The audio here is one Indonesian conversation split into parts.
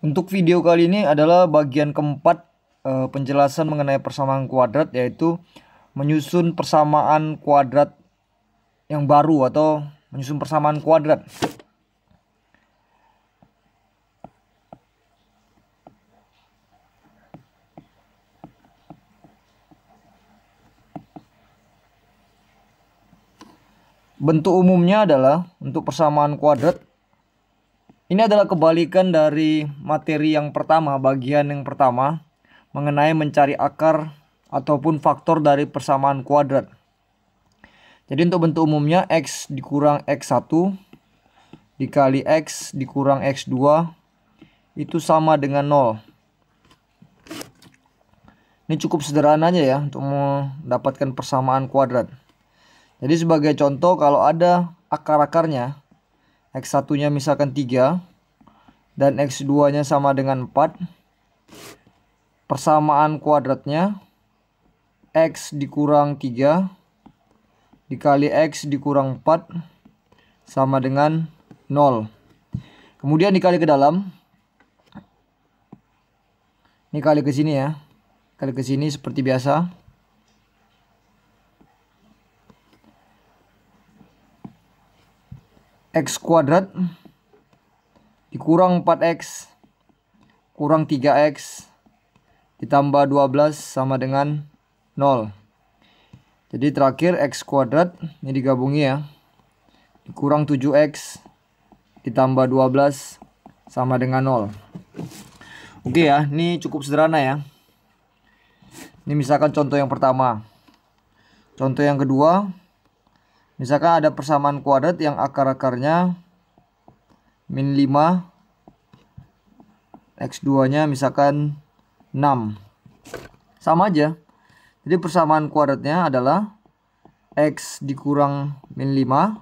Untuk video kali ini adalah bagian keempat penjelasan mengenai persamaan kuadrat, yaitu menyusun persamaan kuadrat yang baru atau menyusun persamaan kuadrat. Bentuk umumnya adalah untuk persamaan kuadrat. Ini adalah kebalikan dari materi yang pertama, bagian yang pertama mengenai mencari akar ataupun faktor dari persamaan kuadrat. Jadi untuk bentuk umumnya X dikurang X1 dikali X dikurang X2 itu sama dengan 0. Ini cukup sederhananya ya untuk mendapatkan persamaan kuadrat. Jadi sebagai contoh, kalau ada akar-akarnya, X1-nya misalkan 3 dan X2-nya sama dengan 4, persamaan kuadratnya X dikurang 3 dikali X dikurang 4 sama dengan 0. Kemudian dikali ke dalam. Ini kali ke sini ya. Kali ke sini seperti biasa. X kuadrat dikurang 4X kurang 3X ditambah 12 sama dengan 0. Jadi terakhir X kuadrat ini digabungi ya, dikurang 7X ditambah 12 sama dengan 0. Oke ya, ini cukup sederhana ya. Ini misalkan contoh yang pertama. Contoh yang kedua, misalkan ada persamaan kuadrat yang akar-akarnya min 5, X2-nya misalkan 6. Sama aja. Jadi persamaan kuadratnya adalah X dikurang min 5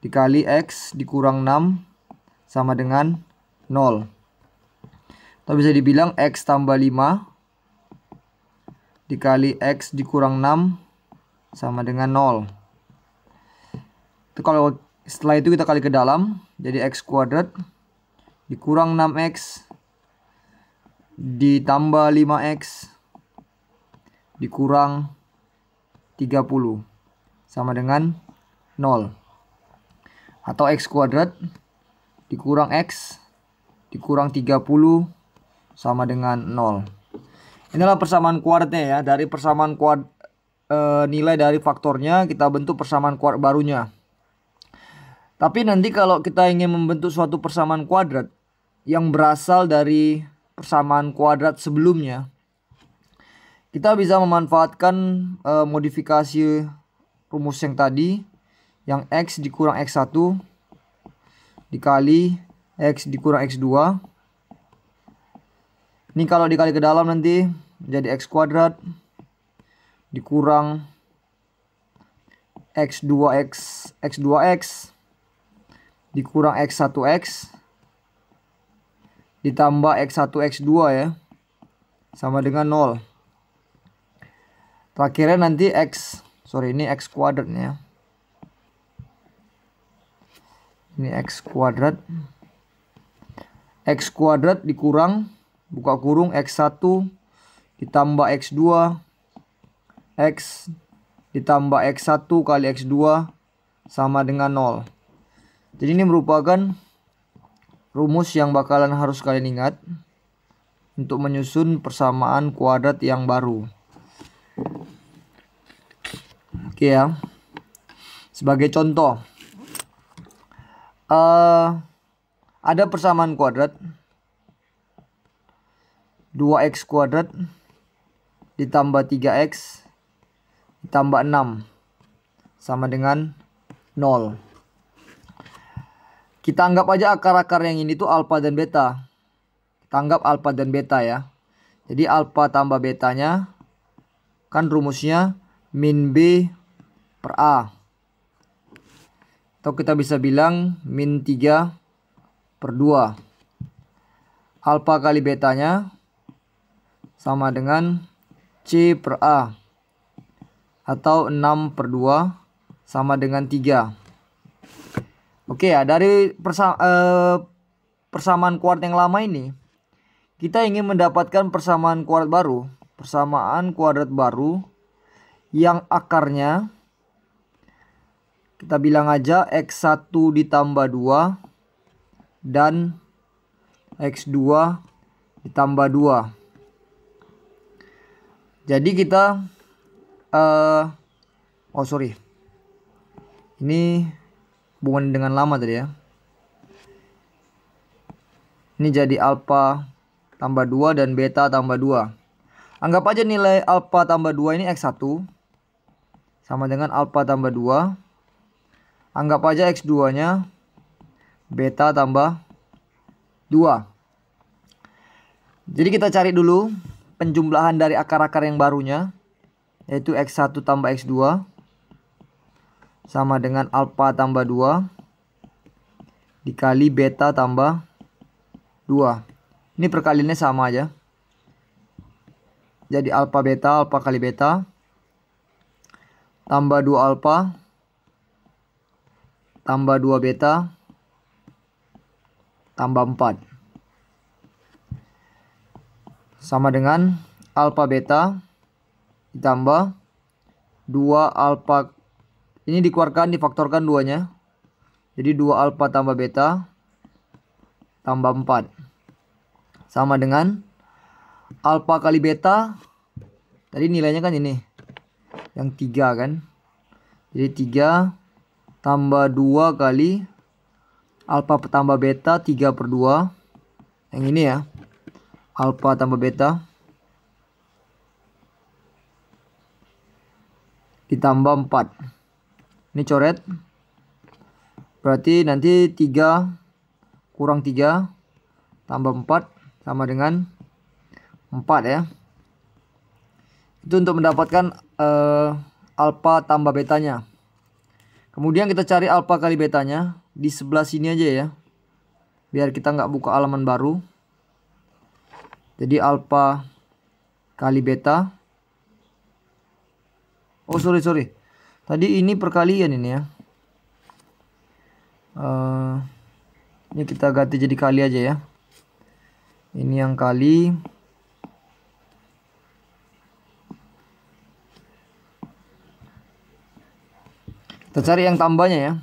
dikali X dikurang 6 sama dengan 0. Atau bisa dibilang X tambah 5 dikali X dikurang 6 sama dengan 0. Itu kalau setelah itu kita kali ke dalam, jadi X kuadrat dikurang 6X ditambah 5X dikurang 30 sama dengan 0. Atau X kuadrat dikurang X dikurang 30 sama dengan 0. Inilah persamaan kuadratnya ya. Dari persamaan nilai dari faktornya kita bentuk persamaan kuadrat barunya. Tapi nanti kalau kita ingin membentuk suatu persamaan kuadrat yang berasal dari persamaan kuadrat sebelumnya, kita bisa memanfaatkan modifikasi rumus yang tadi, yang X dikurang X1 dikali X dikurang X2. Ini kalau dikali ke dalam nanti menjadi X kuadrat dikurang X2X dikurang X1X ditambah X1X2 ya, sama dengan 0. Terakhirnya nanti ini X kuadratnya. Ini X kuadrat. X kuadrat dikurang, buka kurung, X1 ditambah X2 X ditambah X1 kali X2 sama dengan 0. Jadi ini merupakan rumus yang bakalan harus kalian ingat untuk menyusun persamaan kuadrat yang baru. Oke ya. Sebagai contoh, ada persamaan kuadrat 2X kuadrat ditambah 3X ditambah 6 sama dengan 0. Kita anggap aja akar-akar yang ini tuh alfa dan beta. Kita anggap alfa dan beta ya. Jadi alfa tambah betanya kan rumusnya min B per A. Atau kita bisa bilang min 3 per 2. Alfa kali betanya sama dengan C per A. Atau 6 per 2 sama dengan 3. Oke ya, dari persamaan kuadrat yang lama ini, kita ingin mendapatkan persamaan kuadrat baru. Persamaan kuadrat baru yang akarnya kita bilang aja X1 ditambah 2 dan X2 ditambah 2. Jadi kita ini hubungan dengan lama tadi ya. Ini jadi alfa tambah 2 dan beta tambah 2. Anggap aja nilai alfa tambah 2 ini X1 sama dengan alfa tambah 2. Anggap aja X2 nya beta tambah 2. Jadi kita cari dulu penjumlahan dari akar-akar yang barunya, yaitu X1 tambah X2 sama dengan alfa tambah 2 dikali beta tambah 2. Ini perkaliannya sama aja. Jadi alfa kali beta tambah 2 alfa tambah 2 beta tambah 4 sama dengan alfa beta ditambah 2 alfa, ini dikeluarkan difaktorkan 2-nya. Jadi 2 alfa tambah beta tambah 4 sama dengan alfa kali beta, tadi nilainya kan ini yang 3 kan. Jadi 3 tambah 2 kali alfa tambah beta 3/2. Yang ini ya, alfa tambah beta ditambah 4. Ini coret. Berarti nanti 3 kurang 3 tambah 4 sama dengan 4 ya. Itu untuk mendapatkan alfa tambah betanya. Kemudian kita cari alfa kali betanya di sebelah sini aja ya, biar kita nggak buka halaman baru. Jadi alfa kali beta, sorry, tadi ini perkalian ini ya. Ini kita ganti jadi kali aja ya. Ini yang kali, kita cari yang tambahnya ya.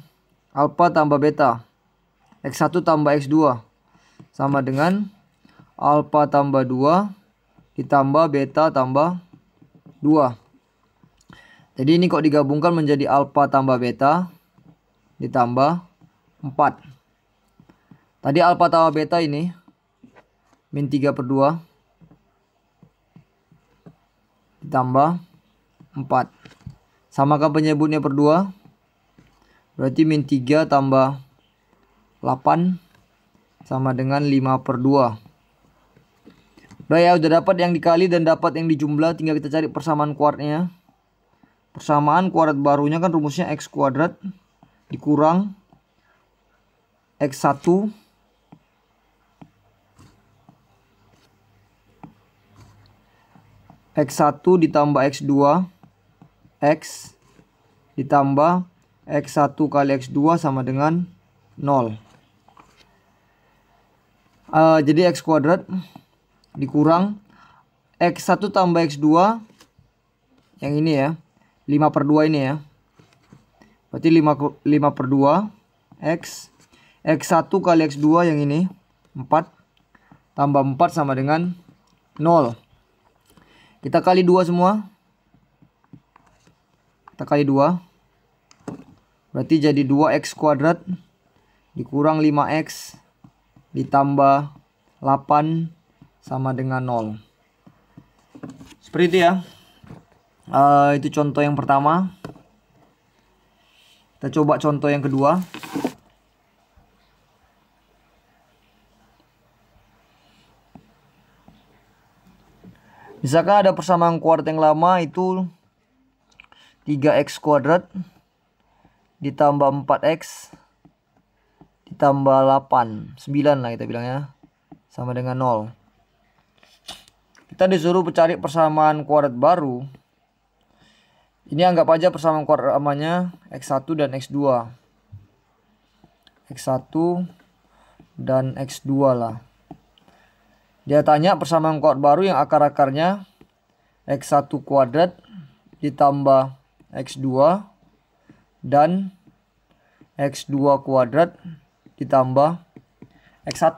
Alfa tambah beta, X1 tambah X2 sama dengan alfa tambah 2 ditambah beta tambah 2. Jadi ini kok digabungkan menjadi alfa tambah beta ditambah 4. Tadi alfa tambah beta ini min 3/2 ditambah 4. Samakan penyebutnya per 2. Berarti min 3 tambah 8 sama dengan 5/2. Udah ya, udah dapat yang dikali dan dapat yang dijumlah. Tinggal kita cari persamaan kuadratnya. Persamaan kuadrat barunya kan rumusnya X kuadrat dikurang X1 ditambah X2 X ditambah X1 kali X2 sama dengan 0. Jadi X kuadrat dikurang X1 tambah X2 yang ini ya, 5/2 ini ya. Berarti 5/2 X1 kali X2 yang ini 4 tambah 4 sama dengan 0. Kita kali 2 semua. Kita kali 2. Berarti jadi 2x kuadrat dikurang 5x ditambah 8 sama dengan 0. Seperti itu ya. Itu contoh yang pertama. Kita coba contoh yang kedua. Misalkan ada persamaan kuadrat yang lama itu 3x kuadrat ditambah 4x ditambah 8, 9 lah kita bilangnya, sama dengan 0. Kita disuruh mencari persamaan kuadrat baru. Ini anggap aja persamaan kuadrat lamanya X1 dan X2. X1 dan X2 lah. Dia tanya persamaan kuadrat baru yang akar-akarnya X1 kuadrat ditambah X2 dan X2 kuadrat ditambah X1.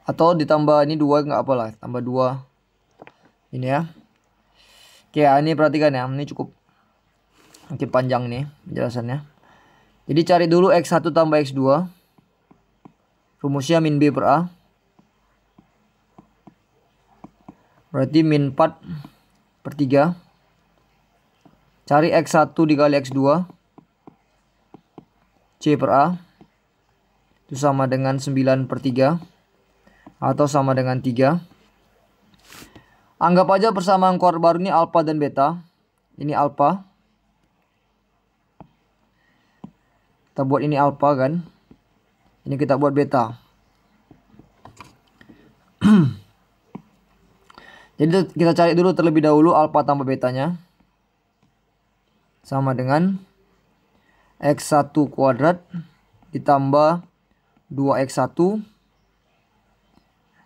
Atau ditambah ini 2 nggak apalah, tambah 2 ini ya. Oke ya, ini perhatikan ya, ini cukup panjang nih penjelasannya. Jadi cari dulu X1 tambah X2. Rumusnya min B per A. Berarti min 4 per 3. Cari X1 dikali X2. C per A. Itu sama dengan 9 per 3. Atau sama dengan 3. Anggap aja persamaan kuadrat baru ini alfa dan beta. Ini alfa. Kita buat ini alfa kan. Ini kita buat beta. Jadi kita cari dulu terlebih dahulu alfa tambah betanya. Sama dengan X1 kuadrat ditambah 2X1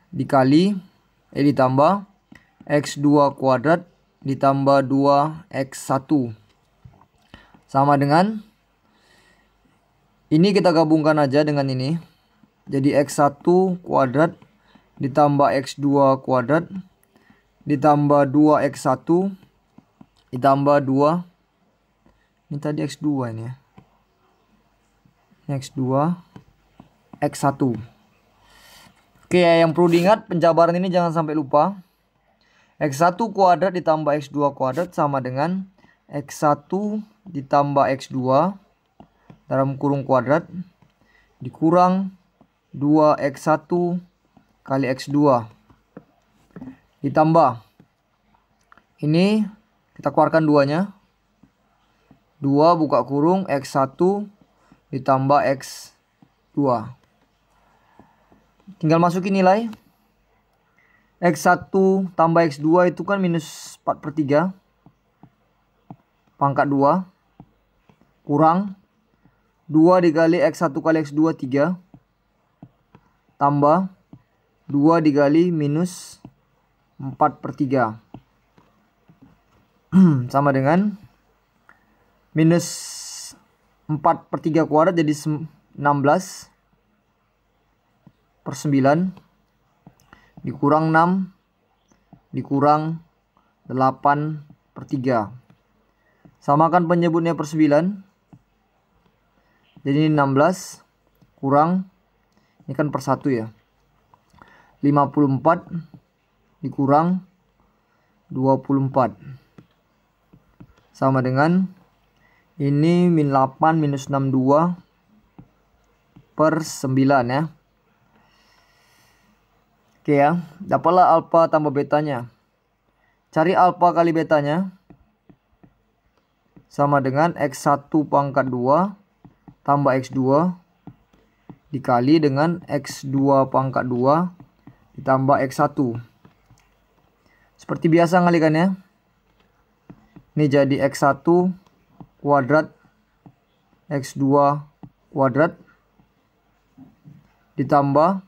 dikali ditambah X2 kuadrat ditambah 2X1 sama dengan ini, kita gabungkan aja dengan ini. Jadi X1 kuadrat ditambah X2 kuadrat ditambah 2X1 ditambah 2. Ini tadi X2 ini ya. X2 X1. Oke, yang perlu diingat penjabaran ini jangan sampai lupa. X1 kuadrat ditambah X2 kuadrat sama dengan X1 ditambah X2 dalam kurung kuadrat dikurang 2X1 kali X2 ditambah ini kita keluarkan 2-nya, 2 buka kurung X1 ditambah X2, tinggal masukin nilai. X1 tambah X2 itu kan minus 4 per 3 pangkat 2 kurang 2 dikali X1 kali X2 3 tambah 2 dikali minus 4 per 3 sama dengan minus 4 per 3 kuadrat jadi 16 per 9 dikurang 6 dikurang 8 per 3. Samakan penyebutnya per 9. Jadi ini 16 kurang, ini kan per 1 ya, 54 dikurang 24. Sama dengan ini min 8 minus 62 per 9 ya. Oke ya, dapatlah alfa tambah betanya. Cari alfa kali betanya. Sama dengan X1 pangkat 2 tambah X2 dikali dengan X2 pangkat 2 ditambah X1. Seperti biasa ngalikannya. Ini jadi X1 kuadrat X2 kuadrat ditambah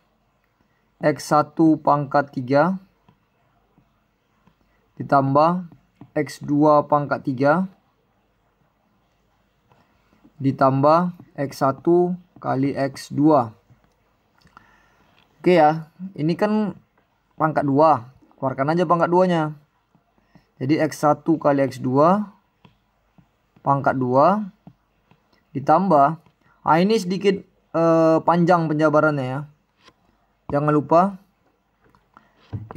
X1 pangkat 3 ditambah X2 pangkat 3 ditambah X1 kali X2. Oke ya, ini kan pangkat 2, keluarkan aja pangkat 2-nya. Jadi X1 kali X2 pangkat 2 ditambah, ini sedikit panjang penjabarannya ya. Jangan lupa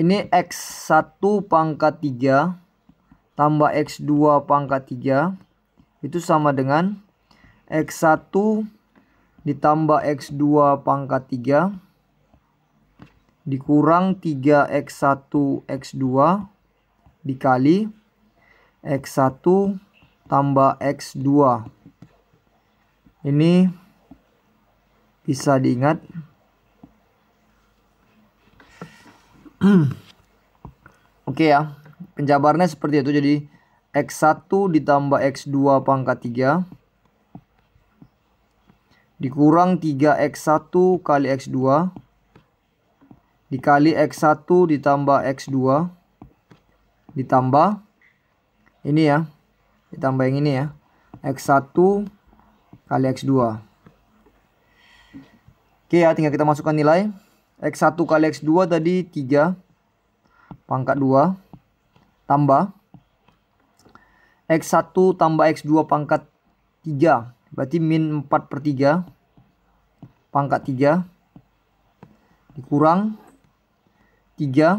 ini X1 pangkat 3 tambah X2 pangkat 3 itu sama dengan X1 ditambah X2 pangkat 3 dikurang 3X1 X2 dikali X1 tambah X2. Ini bisa diingat. Oke ya, penjabarannya seperti itu. Jadi X1 ditambah X2 pangkat 3 dikurang 3x1 kali x2 dikali x1 ditambah x2 ditambah ini ya, ditambah yang ini ya, x1 kali x2. Oke ya, tinggal kita masukkan nilai. X1 kali x2 tadi 3 pangkat 2 tambah x1 tambah x2 pangkat 3 berarti min 4/3 pangkat 3 dikurang 3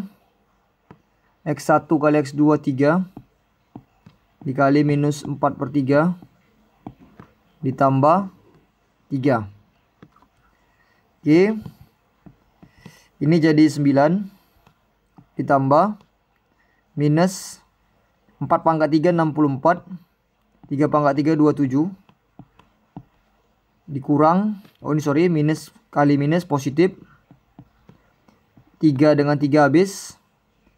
x1 kali x2 3 dikali minus 4/3 ditambah 3. Oke, ini jadi 9 ditambah minus 4 pangkat 3 64, 3 pangkat 3 27 dikurang, minus kali minus positif, 3 dengan 3 habis,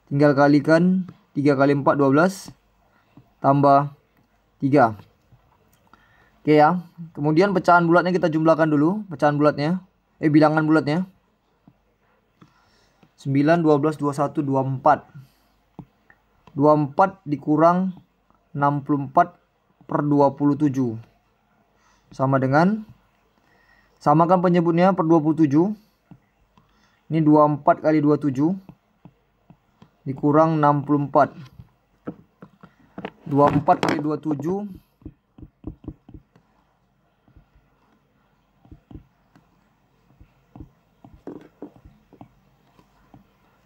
tinggal kalikan 3 kali 4 12 tambah 3. Oke ya, kemudian pecahan bulatnya kita jumlahkan dulu, bilangan bulatnya 9, 12, 21, 24 dikurang 64/27 sama dengan, samakan penyebutnya per 27. Ini 24 kali 27 dikurang 64. 24 kali 27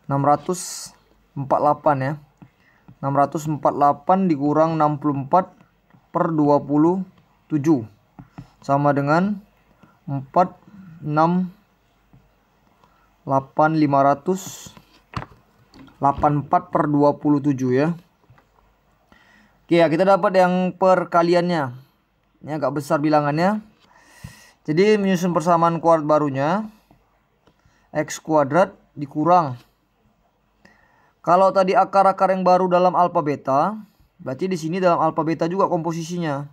648 ya. 648 dikurang 64/27 sama dengan 4 6 8 584/27 ya. Oke ya, kita dapat yang perkaliannya. Ini agak besar bilangannya. Jadi menyusun persamaan kuadrat barunya, x kuadrat dikurang, kalau tadi akar-akar yang baru dalam alfa beta, berarti di sini dalam alfa beta juga komposisinya.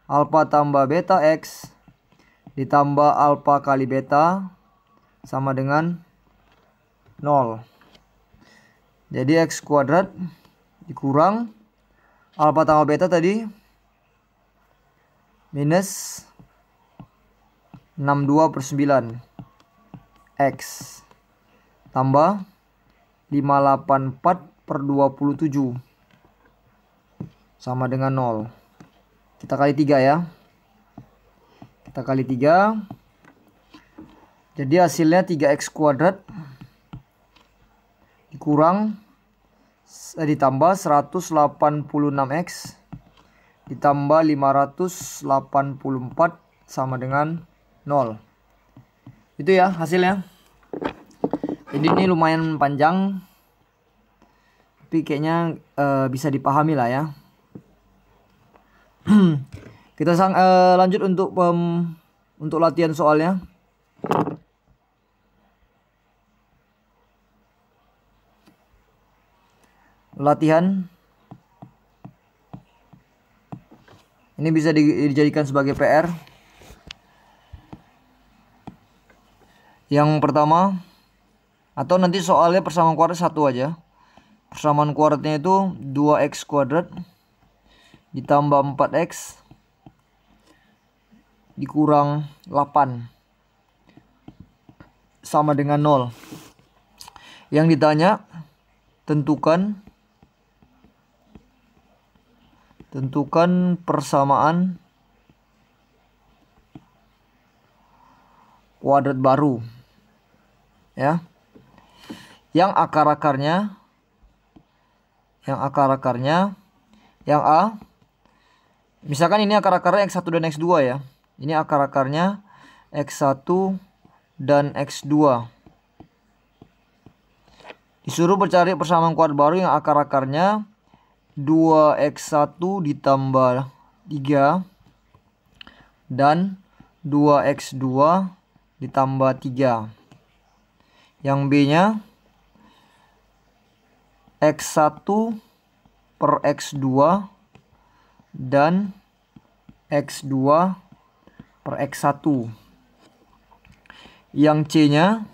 Alfa tambah beta x ditambah alfa kali beta sama dengan 0. Jadi x kuadrat dikurang alfa tambah beta tadi minus 62/9 x tambah 584/27 sama dengan 0. Kita kali 3 ya. Kita kali 3. Jadi hasilnya 3x kuadrat dikurang ditambah 186x ditambah 584 sama dengan 0. Itu ya hasilnya. Jadi ini lumayan panjang, tapi kayaknya bisa dipahami lah ya. Kita lanjut untuk latihan soalnya. Latihan ini bisa dijadikan sebagai PR. Yang pertama, atau nanti soalnya persamaan kuadrat satu aja. Persamaan kuadratnya itu 2x kuadrat ditambah 4x dikurang 8 sama dengan 0. Yang ditanya, tentukan persamaan kuadrat baru ya, yang akar-akarnya yang A, misalkan ini akar-akarnya x1 dan x2 ya. Ini akar-akarnya x1 dan x2. Disuruh mencari persamaan kuadrat baru yang akar-akarnya 2x1 ditambah 3 dan 2x2 ditambah 3. Yang B-nya x1 per x2 dan x2 per x1. Yang C-nya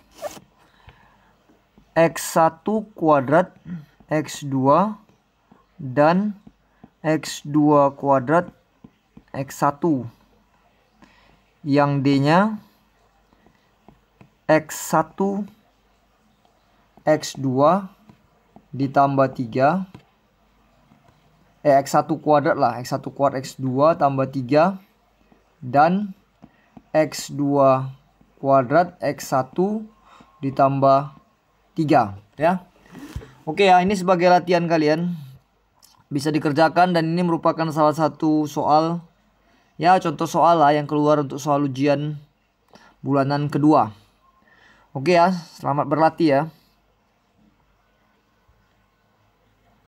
X1 kuadrat X2 dan X2 kuadrat X1. Yang D-nya X1 X2 ditambah 3. X1 kuadrat lah, X1 kuadrat X2 tambah 3 dan X2 kuadrat X1 ditambah 3 ya. Oke ya, ini sebagai latihan kalian bisa dikerjakan dan ini merupakan salah satu soal ya, contoh soal lah yang keluar untuk soal ujian bulanan kedua. Oke ya, selamat berlatih ya.